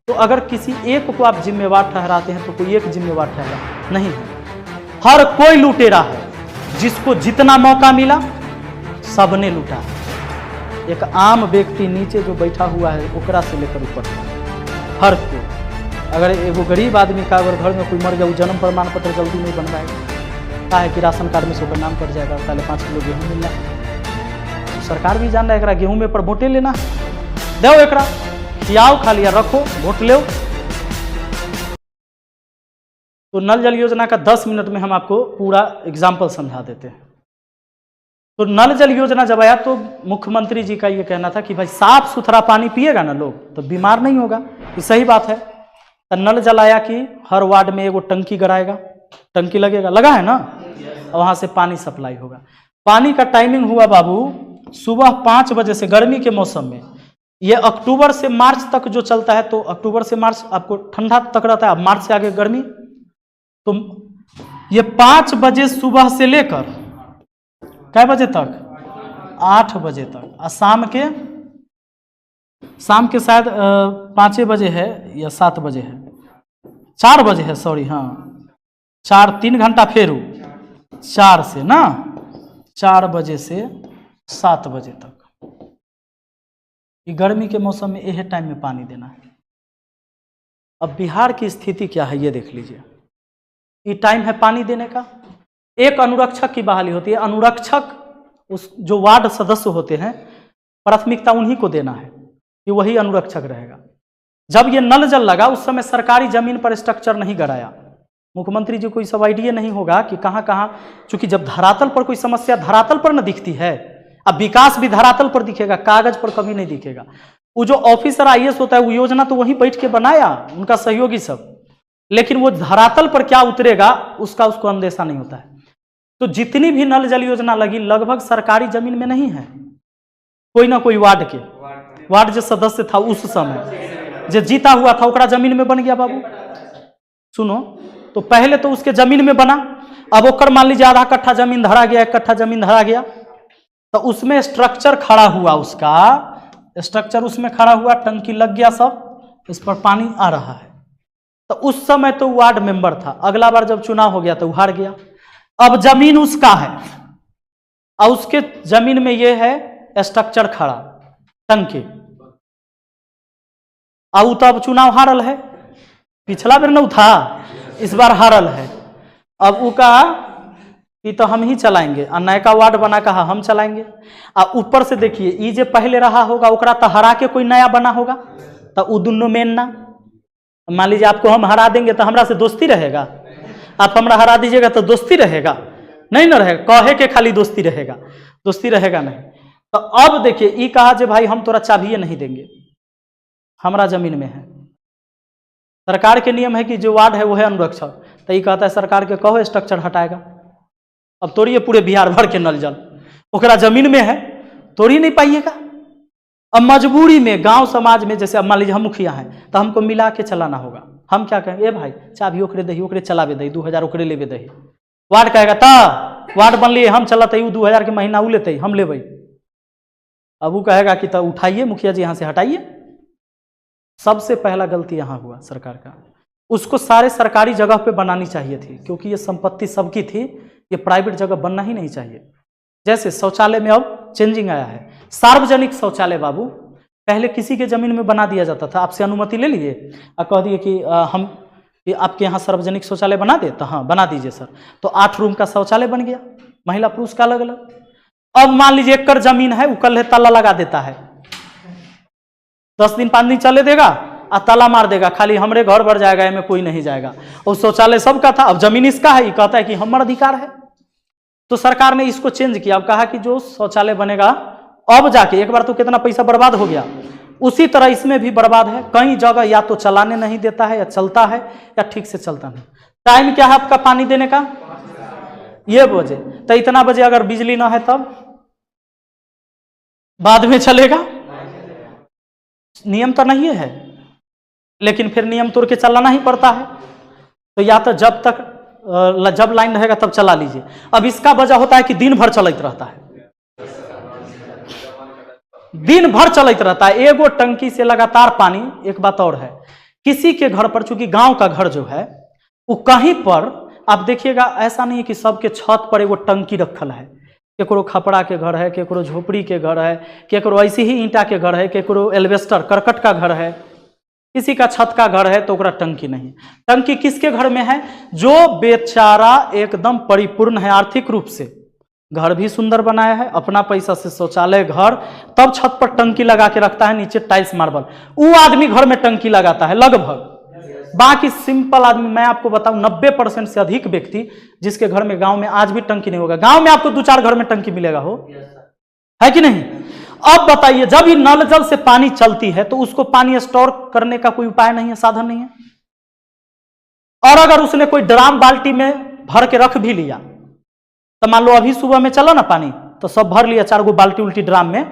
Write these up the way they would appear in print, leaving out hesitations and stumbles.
तो अगर किसी एक को आप जिम्मेवार ठहराते हैं तो कोई एक जिम्मेवार ठहरा नहीं है। हर कोई लुटेरा है, जिसको जितना मौका मिला सबने लूटा है। एक आम व्यक्ति नीचे जो बैठा हुआ है ओकरा से लेकर ऊपर हर कोई। अगर एगो गरीब आदमी का अगर घर में कोई मर गया, वो जन्म प्रमाण पत्र जल्दी नहीं बनवाएगा, क्या है कि राशन कार्ड में से ओकर नाम कट जाएगा, पहले 5 किलो गेहूँ मिलना। तो सरकार भी जान रहा है गेहूँ में पर वोटे लेना है, दो एकरा खियाओ, खा लिया रखो, वोट लो। तो नल जल योजना का 10 मिनट में हम आपको पूरा एग्जाम्पल समझा देते हैं। तो नल जल योजना जब आया तो मुख्यमंत्री जी का ये कहना था कि भाई साफ सुथरा पानी पिएगा ना लोग तो बीमार नहीं होगा। ये सही बात है। तो नल जल आया कि हर वार्ड में एगो टंकी गड़ाएगा, टंकी लगेगा, लगा है ना, और वहाँ से पानी सप्लाई होगा। पानी का टाइमिंग हुआ बाबू सुबह 5 बजे से, गर्मी के मौसम में। ये अक्टूबर से मार्च तक जो चलता है, तो अक्टूबर से मार्च आपको ठंडा तक रहता है, मार्च से आगे गर्मी। तो ये 5 बजे सुबह से लेकर कै बजे तक, 8 बजे तक, और शाम के शायद 5 बजे है या 7 बजे है, 4 बजे है, सॉरी, हाँ 3 घंटा फेरू 4 से ना, 4 बजे से 7 बजे तक। ये गर्मी के मौसम में यह टाइम में पानी देना है। अब बिहार की स्थिति क्या है ये देख लीजिए। ये टाइम है पानी देने का। एक अनुरक्षक की बहाली होती है। अनुरक्षक उस जो वार्ड सदस्य होते हैं, प्राथमिकता उन्हीं को देना है कि वही अनुरक्षक रहेगा। जब ये नल जल लगा उस समय सरकारी जमीन पर स्ट्रक्चर नहीं गड़ाया। मुख्यमंत्री जी को ये सब आइडिया नहीं होगा कि कहाँ कहाँ, चूंकि जब धरातल पर कोई समस्या धरातल पर न दिखती है, अब विकास भी धरातल पर दिखेगा, कागज पर कभी नहीं दिखेगा। वो जो ऑफिसर IAS होता है वो योजना तो वहीं बैठ के बनाया, उनका सहयोगी सब, लेकिन वो धरातल पर क्या उतरेगा उसको अंदेशा नहीं होता है। तो जितनी भी नल जल योजना लगी लगभग सरकारी जमीन में नहीं है, कोई ना कोई वार्ड जो सदस्य था उस समय जो जीता हुआ था ओकरा जमीन में बन गया बाबू। सुनो, तो पहले तो उसके जमीन में बना, अब ओकर मान लीजिए आधा कट्ठा जमीन धरा गया, 1 कट्ठा जमीन धरा गया, तो उसमें स्ट्रक्चर खड़ा हुआ, उसका स्ट्रक्चर उसमें खड़ा हुआ, टंकी लग गया, सब इस पर पानी आ रहा है। तो उस समय तो वार्ड मेंबर था, अगला बार जब चुनाव हो गया तो हार गया। अब जमीन उसका है और उसके जमीन में ये है स्ट्रक्चर खड़ा, टंकी, और तब चुनाव हारल है। पिछला बेर न था, इस बार हारल है। अब वो कहा कि तो हम ही चलाएंगे, और नयका वार्ड बना कहा हम चलाएंगे। और ऊपर से देखिए ये जो पहले रहा होगा ओकरा तो हरा के कोई नया बना होगा, तो वो दोनों मेन ना। मान लीजिए आपको हम हरा देंगे तो हमरा से दोस्ती रहेगा, आप हमरा हरा दीजिएगा तो दोस्ती रहेगा? नहीं ना रहेगा, कहे के खाली दोस्ती रहेगा, दोस्ती रहेगा नहीं। तो अब देखिए ये कहा जे भाई हम तोरा चाबिये नहीं देंगे, हमरा जमीन में है। सरकार के नियम है कि जो वार्ड है वो है अनुरक्षक, तो ये कहता है सरकार के कहो स्ट्रक्चर हटाएगा। अब तोड़िए पूरे बिहार भर के नल जल ओकरा जमीन में है, तोड़ी नहीं पाइएगा। अब मजबूरी में गांव समाज में, जैसे अब मान लीजिए हम मुखिया हैं तो हमको मिला के चलाना होगा। हम क्या कहेंगे, ए भाई चाबी ओकरे दही, ओकरे चलावे दही, 2000 ओकरे लेवे दही। वार्ड कहेगा ता वार्ड बन लिए हम चलाते, 2000 के महीना उ लेते हम लेवे। अब वो कहेगा कि तो उठाइए मुखिया जी यहाँ से हटाइए। सबसे पहला गलती यहाँ हुआ सरकार का। उसको सारे सरकारी जगह पे बनानी चाहिए थी, क्योंकि ये संपत्ति सबकी थी, ये प्राइवेट जगह बनना ही नहीं चाहिए। जैसे शौचालय में अब चेंजिंग आया है, सार्वजनिक शौचालय बाबू पहले किसी के जमीन में बना दिया जाता था, आपसे अनुमति ले लिए और कह दिए कि हम आपके यहाँ सार्वजनिक शौचालय बना दे, तो हाँ बना दीजिए सर। तो 8 रूम का शौचालय बन गया, महिला पुरुष का अलग अलग। अब मान लीजिए 1 एकड़ जमीन है, वो कल ताला लगा देता है, 10 दिन 5 दिन चले देगा और ताला मार देगा, खाली हमरे घर भर जाएगा, में कोई नहीं जाएगा। और शौचालय सबका था, अब जमीन इसका है, ये कहता है कि हमारा अधिकार है। तो सरकार ने इसको चेंज किया, अब कहा कि जो शौचालय बनेगा अब जाके, एक बार तो कितना पैसा बर्बाद हो गया, उसी तरह इसमें भी बर्बाद है। कई जगह या तो चलाने नहीं देता है, या चलता है या ठीक से चलता नहीं। टाइम क्या है आपका पानी देने का, ये बजे, तो इतना बजे अगर बिजली ना है तब बाद में चलेगा। नियम तो नहीं है, लेकिन फिर नियम तोड़ के चलाना ही पड़ता है। तो या तो जब लाइन रहेगा तब चला लीजिए। अब इसका वजह होता है कि दिन भर चलते रहता है, दिन भर चलते रहता है एगो टंकी से लगातार पानी। एक बात और है किसी के घर पर, चूंकि गांव का घर जो है वो कहीं पर आप देखिएगा, ऐसा नहीं है कि सबके छत पर एगो टंकी रखल है। केकरो खपड़ा के घर है, केकरो झोपड़ी के घर है, केकरो ऐसे ही ईंटा के घर है, केकरो एल्वेस्टर करकट का घर है, किसी का छत का घर है तो ओकरा टंकी नहीं। टंकी किसके घर में है? जो बेचारा एकदम परिपूर्ण है आर्थिक रूप से, घर भी सुंदर बनाया है, अपना पैसा से शौचालय घर, तब छत पर टंकी लगा के रखता है, नीचे टाइल्स मार्बल, वो आदमी घर में टंकी लगाता है लगभग। बाकी सिंपल आदमी, मैं आपको बताऊं 90% से अधिक व्यक्ति जिसके घर में गांव में आज भी टंकी नहीं होगा, गांव में आपको 2-4 घर में टंकी मिलेगा, हो है कि नहीं? अब बताइए, जब ये नल जल से पानी चलती है तो उसको पानी स्टोर करने का कोई उपाय नहीं है, साधन नहीं है। और अगर उसने कोई ड्राम बाल्टी में भर के रख भी लिया, तो मान लो अभी सुबह में चला ना पानी, तो सब भर लिया, 4 गो बाल्टी उल्टी ड्राम में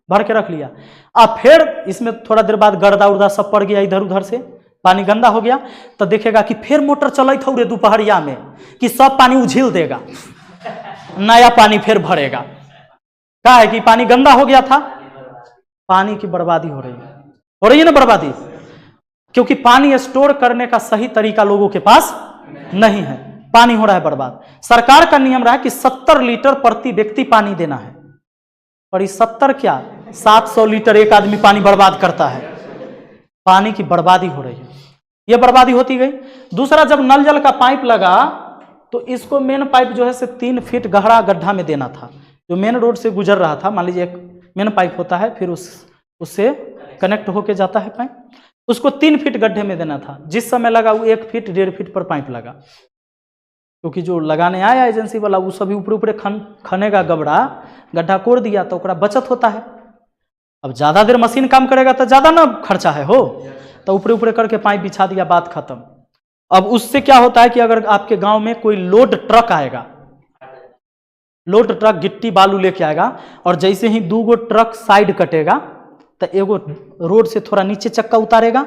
भर के रख लिया। अब फिर इसमें थोड़ा देर बाद गर्दा उर्दा सब पड़ गया इधर उधर से, पानी गंदा हो गया, तो देखेगा कि फिर मोटर चलत हो रे दोपहरिया में कि सब पानी उझिल देगा, नया पानी फिर भरेगा। क्या है कि पानी गंदा हो गया था, पानी की बर्बादी हो रही है ना बर्बादी, क्योंकि पानी स्टोर करने का सही तरीका लोगों के पास नहीं है, पानी हो रहा है बर्बाद। सरकार का नियम रहा है कि 70 लीटर प्रति व्यक्ति पानी देना है, और ये 70 क्या 700 लीटर एक आदमी पानी बर्बाद करता है। पानी की बर्बादी हो रही है, यह बर्बादी होती गई। दूसरा, जब नल जल का पाइप लगा तो इसको मेन पाइप जो है 3 फीट गहरा गड्ढा में देना था, जो मेन रोड से गुजर रहा था। मान लीजिए एक मेन पाइप होता है, फिर उससे कनेक्ट होके जाता है पाइप, उसको 3 फीट गड्ढे में देना था। जिस समय लगा वो 1 फीट 1.5 फीट पर पाइप लगा, क्योंकि जो लगाने आया एजेंसी वाला वो सभी ऊपर ऊपर खनेगा गबड़ा, गड्ढा कोड़ दिया तो ओकरा बचत होता है। अब ज्यादा देर मशीन काम करेगा तो ज्यादा ना खर्चा है, हो तो ऊपर ऊपर करके पाइप बिछा दिया, बात खत्म। अब उससे क्या होता है कि अगर आपके गांव में कोई लोड ट्रक आएगा, लोड ट्रक गिट्टी बालू लेके आएगा, और जैसे ही 2 गो ट्रक साइड कटेगा तो एगो रोड से थोड़ा नीचे चक्का उतारेगा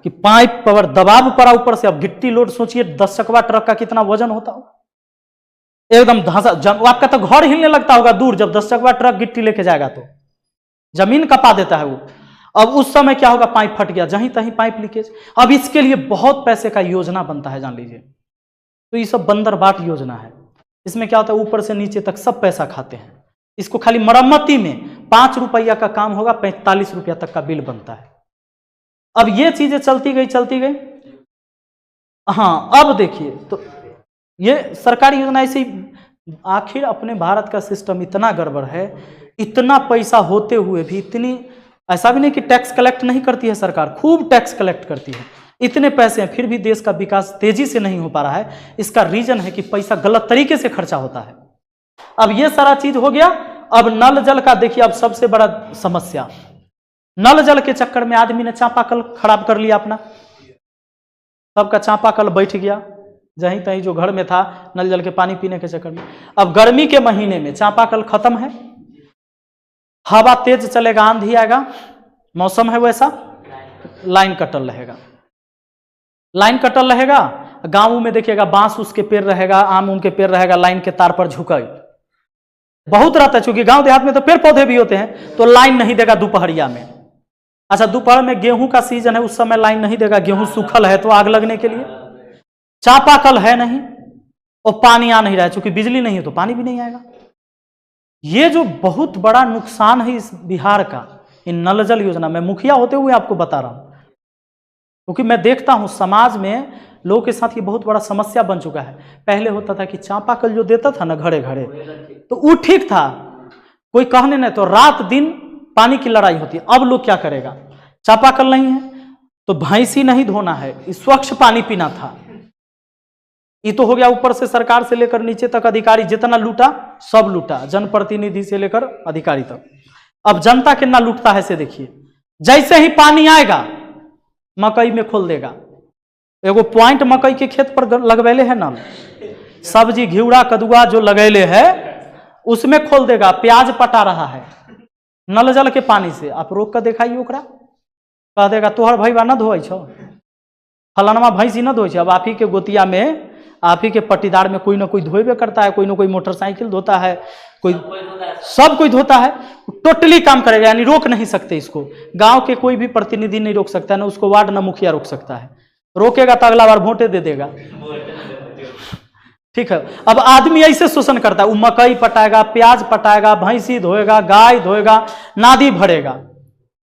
कि पाइप पर दबाव पड़ा ऊपर से। अब गिट्टी लोड सोचिए 10 चकवा ट्रक का कितना वजन होता हो, एकदम धंसा, आपका तो घर हिलने लगता होगा दूर, जब 10 चकवा ट्रक गिट्टी लेके जाएगा तो जमीन कपा देता है वो। अब उस समय क्या होगा, पाइप फट गया, जहीं तहीं पाइप लीकेज। अब इसके लिए बहुत पैसे का योजना बनता है, जान लीजिए। तो ये सब बंदर बाट योजना है। इसमें क्या होता है, ऊपर से नीचे तक सब पैसा खाते हैं। इसको खाली मरम्मती में 5 रुपया का काम होगा, 45 रुपया तक का बिल बनता है। अब ये चीजें चलती गई। हाँ, अब देखिए, तो ये सरकारी योजना ऐसी, आखिर अपने भारत का सिस्टम इतना गड़बड़ है, इतना पैसा होते हुए भी इतनी, ऐसा भी नहीं कि टैक्स कलेक्ट नहीं करती है सरकार, खूब टैक्स कलेक्ट करती है, इतने पैसे हैं, फिर भी देश का विकास तेजी से नहीं हो पा रहा है। इसका रीजन है कि पैसा गलत तरीके से खर्चा होता है। अब ये सारा चीज हो गया। अब नल जल का देखिए, अब सबसे बड़ा समस्या, नल जल के चक्कर में आदमी ने चापाकल खराब कर लिया अपना, सबका चापाकल बैठ गया जहीं तहीं जो घर में था, नल जल के पानी पीने के चक्कर में। अब गर्मी के महीने में चापाकल खत्म है, हवा तेज चलेगा, आंधी आएगा, मौसम है वैसा, लाइन कटल रहेगा। गांव में देखिएगा बांस उसके पेड़ रहेगा, आम उनके पेड़ रहेगा, लाइन के तार पर झुकाई बहुत रहता है, क्योंकि गांव देहात में तो पेड़ पौधे भी होते हैं, तो लाइन नहीं देगा दोपहरिया में। अच्छा, दोपहर में गेहूं का सीजन है, उस समय लाइन नहीं देगा, गेहूं सूखल है तो आग लगने के लिए। चापाकल है नहीं और पानी आ नहीं रहा है, क्योंकि बिजली नहीं है तो पानी भी नहीं आएगा। ये जो बहुत बड़ा नुकसान है इस बिहार का, इन नल जल योजना में, मुखिया होते हुए आपको बता रहा हूं, क्योंकि मैं देखता हूं समाज में लोगों के साथ ये बहुत बड़ा समस्या बन चुका है। पहले होता था कि चापाकल जो देता था ना घरे घरे, तो वो ठीक था, कोई कहने नहीं, तो रात दिन पानी की लड़ाई होती है। अब लोग क्या करेगा, चापाकल नहीं है तो भैंसी नहीं धोना है, स्वच्छ पानी पीना था। ये तो हो गया, ऊपर से सरकार से लेकर नीचे तक अधिकारी जितना लूटा सब लूटा, जनप्रतिनिधि से लेकर अधिकारी तक। अब जनता कितना लूटता है से देखिए। जैसे ही पानी आएगा मकई में खोल देगा, एगो पॉइंट मकई के खेत पर लगवेले है नल, सब्जी घिउड़ा कदुआ जो लगेले है उसमें खोल देगा, प्याज पटा रहा है नल जल के पानी से, आप रोक कर दिखाइए, ओकरा कह देगा तोहर भैया न धोई छो, फलानमा भैंसी न धोई छो। अब आप ही के गोतिया में, आप ही के पट्टीदार में कोई ना कोई धोबे करता है, कोई ना कोई मोटरसाइकिल धोता है, कोई सब कोई धोता है, टोटली काम करेगा, यानी रोक नहीं सकते इसको। गांव के कोई भी प्रतिनिधि नहीं रोक सकता, ना उसको वार्ड ना मुखिया रोक सकता है। रोकेगा तो अगला बार वोटे दे देगा। ठीक है। अब आदमी ऐसे शोषण करता है, वो मकई पटाएगा, प्याज पटाएगा, भैंसी धोएगा, गाय धोएगा, नादी भरेगा,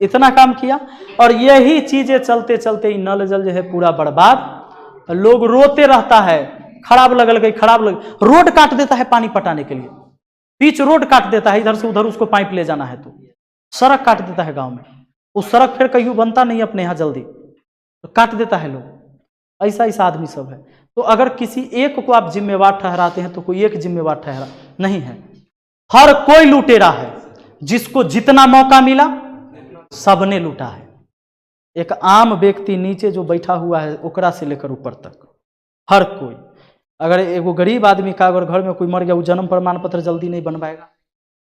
इतना काम किया। और यही चीजें चलते चलते नल जल जो है पूरा बर्बाद। लोग रोते रहता है, खराब लगल गई, खराब लग, रोड काट देता है पानी पटाने के लिए, बीच रोड काट देता है, इधर से उधर उसको पाइप ले जाना है तो सड़क काट देता है गांव में। वो सड़क फिर कहीं बनता नहीं अपने यहाँ जल्दी, तो काट देता है लोग। ऐसा ऐसा आदमी सब है। तो अगर किसी एक को आप जिम्मेवार ठहराते हैं तो कोई एक जिम्मेवार ठहरा नहीं है, हर कोई लुटेरा है। जिसको जितना मौका मिला सबने लूटा है। एक आम व्यक्ति नीचे जो बैठा हुआ है ओकरा से लेकर ऊपर तक हर कोई। अगर एगो गरीब आदमी का अगर घर में कोई मर गया, वो जन्म प्रमाण पत्र जल्दी नहीं बनवाएगा,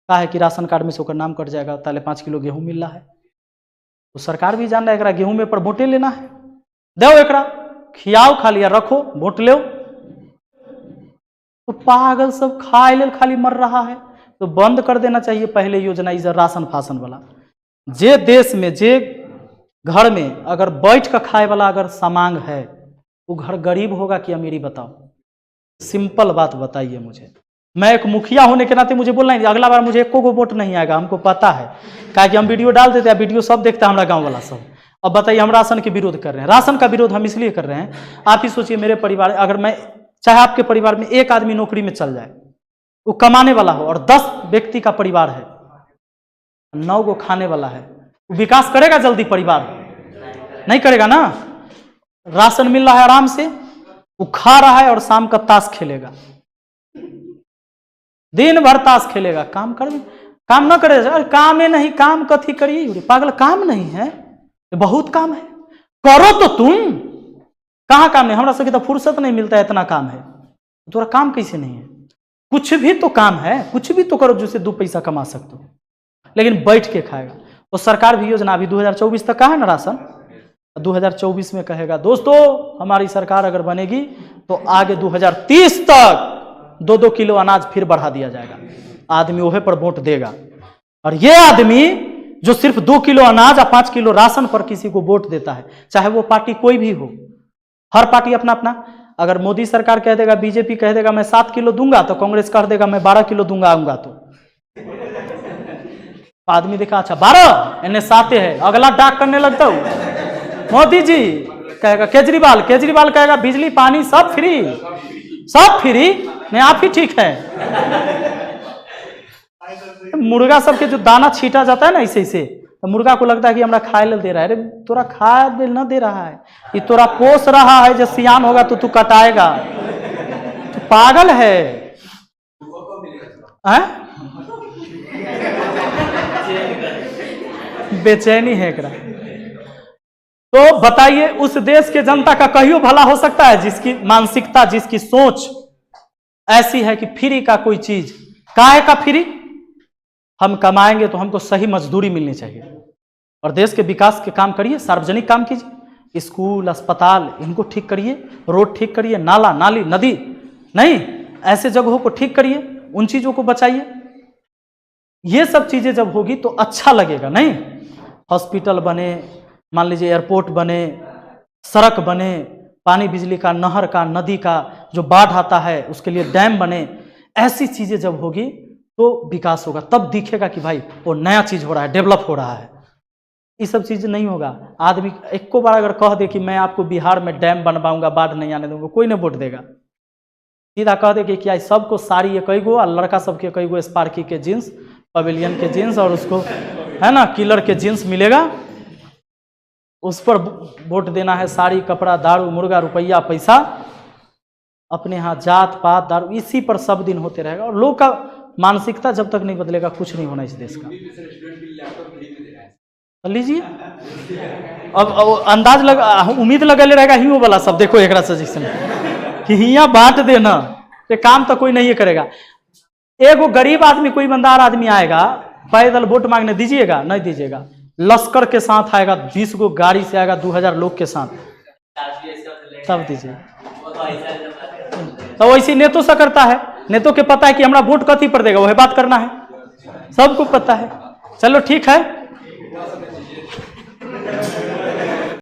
कहा है कि राशन कार्ड में से ओकर नाम कट जाएगा, ताले 5 किलो गेहूं मिल रहा है। तो सरकार भी जान रहा है एकरा गेहूं में पर वोटे लेना है, दो एकरा खियाओ, खा लिया रखो, वोट लो। तो पागल सब खाए ले खाली मर रहा है। तो बंद कर देना चाहिए पहले योजना इधर राशन फासन वाला। जे देश में जे घर में अगर बैठ कर खाए वाला अगर सामांग है, वो घर गरीब होगा कि अमीरी? बताओ, सिंपल बात बताइए मुझे। मैं एक मुखिया होने के नाते मुझे बोलना है, अगला बार मुझे एको को वोट नहीं आएगा, हमको पता है, क्या कि हम वीडियो डाल देते हैं, वीडियो सब देखता है हमारा गांव वाला सब। अब बताइए हम राशन के विरोध कर रहे हैं। राशन का विरोध हम इसलिए कर रहे हैं, आप ही सोचिए मेरे परिवार, अगर मैं चाहे आपके परिवार में एक आदमी नौकरी में चल जाए, वो कमाने वाला हो, और 10 व्यक्ति का परिवार है, 9 को खाने वाला है, वो विकास करेगा जल्दी? परिवार नहीं करेगा ना। राशन मिल रहा है आराम से, वो खा रहा है और शाम का ताश खेलेगा, दिन भर ताश खेलेगा, काम कर काम न करे। अरे काम है नहीं, काम कथी करिए पागल, काम नहीं है, बहुत काम है, करो तो तुम। कहाँ काम नहीं? हमरा सबके तो फुर्सत नहीं मिलता है, इतना काम है। तोरा काम कैसे नहीं है? कुछ भी तो काम है, कुछ भी तो करो जिससे 2 पैसा कमा सकते हो, लेकिन बैठ के खाएगा। तो सरकार भी योजना अभी 2024 तक का है ना राशन, 2024 में कहेगा दोस्तों हमारी सरकार अगर बनेगी तो आगे 2030 तक 2-2 किलो अनाज फिर बढ़ा दिया जाएगा। आदमी वह पर वोट देगा। और ये आदमी जो सिर्फ 2 किलो अनाज और 5 किलो राशन पर किसी को वोट देता है, चाहे वो पार्टी कोई भी हो, हर पार्टी अपना अपना। अगर मोदी सरकार कह देगा, बीजेपी कह देगा मैं 7 किलो दूंगा, तो कांग्रेस कह देगा मैं 12 किलो दूंगा आऊंगा। तो आदमी देखा अच्छा 12 इन्हें 7 है, अगला डाक करने लगता हूं। मोदी जी कहेगा, केजरीवाल कहेगा बिजली पानी सब फ्री, सब फ्री, नहीं आप ही ठीक है। मुर्गा सबके जो दाना छीटा जाता है ना ऐसे ऐसे, तो मुर्गा को लगता है कि हमरा खाए ले दे रहा है। अरे तोरा खाए दे न दे रहा है, ये तोरा पोस रहा है, जब सियान होगा तो तू कटाएगा। तो पागल है, बेचैनी है एकरा। तो बताइए उस देश के जनता का कहियो भला हो सकता है जिसकी मानसिकता, जिसकी सोच ऐसी है कि फ्री का कोई चीज, काहे का फ्री? हम कमाएंगे तो हमको सही मजदूरी मिलनी चाहिए, और देश के विकास के काम करिए, सार्वजनिक काम कीजिए, स्कूल अस्पताल इनको ठीक करिए, रोड ठीक करिए, नाला नाली नदी नहीं ऐसे जगहों को ठीक करिए, उन चीजों को बचाइए। ये सब चीजें जब होगी तो अच्छा लगेगा। नहीं हॉस्पिटल बने, मान लीजिए एयरपोर्ट बने, सड़क बने, पानी बिजली का, नहर का, नदी का, जो बाढ़ आता है उसके लिए डैम बने, ऐसी चीजें जब होगी तो विकास होगा, तब दिखेगा कि भाई वो नया चीज हो रहा है, डेवलप हो रहा है। ये सब चीज नहीं होगा। आदमी एक को बार अगर कह दे कि मैं आपको बिहार में डैम बनवाऊंगा, बाढ़ नहीं आने दूंगा, कोई नहीं वोट देगा। सीधा कह दे कि क्या सबको साड़ी एक गो, और लड़का सबके कई गो स्पार्की के जींस, पवेलियन के जींस, और उसको है ना किलर के जींस मिलेगा, उस पर वोट देना है। साड़ी कपड़ा दारू मुर्गा रुपया पैसा, अपने यहाँ जात पात दारू, इसी पर सब दिन होते रहेगा। और लोग का मानसिकता जब तक नहीं बदलेगा कुछ नहीं होना इस देश का। लीजिए अब अंदाज लगा, उम्मीद लगल रहेगा ही वाला सब। देखो एक सजेशन कि हिया बांट देना, ये काम तो कोई नहीं करेगा। एगो गरीब आदमी, कोई ईमानदार आदमी आएगा पैदल वोट मांगने, दीजिएगा? नहीं दीजिएगा। लश्कर के साथ आएगा, 20 गो गाड़ी से आएगा, 2000 लोग के साथ, तब दीजिए। तो वैसे नेतों से करता है। नेतो के पता है कि हमारा वोट कथी पर देगा, वही बात करना है, सबको पता है। चलो ठीक है।